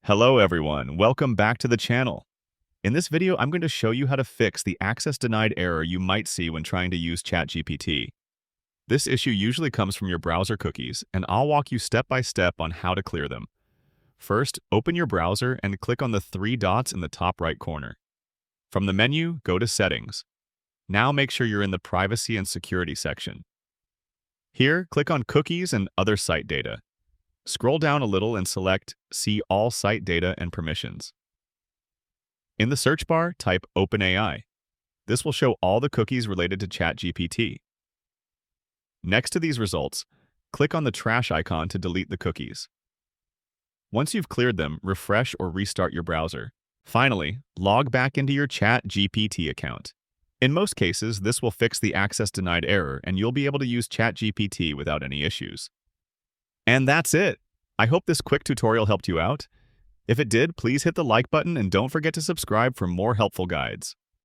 Hello everyone, welcome back to the channel. In this video, I'm going to show you how to fix the access denied error you might see when trying to use ChatGPT. This issue usually comes from your browser cookies, and I'll walk you step by step on how to clear them. First, open your browser and click on the three dots in the top right corner. From the menu, go to Settings. Now make sure you're in the Privacy and Security section. Here, click on Cookies and Other Site Data. Scroll down a little and select See All Site Data and Permissions. In the search bar, type OpenAI. This will show all the cookies related to ChatGPT. Next to these results, click on the trash icon to delete the cookies. Once you've cleared them, refresh or restart your browser. Finally, log back into your ChatGPT account. In most cases, this will fix the access denied error and you'll be able to use ChatGPT without any issues. And that's it. I hope this quick tutorial helped you out. If it did, please hit the like button and don't forget to subscribe for more helpful guides.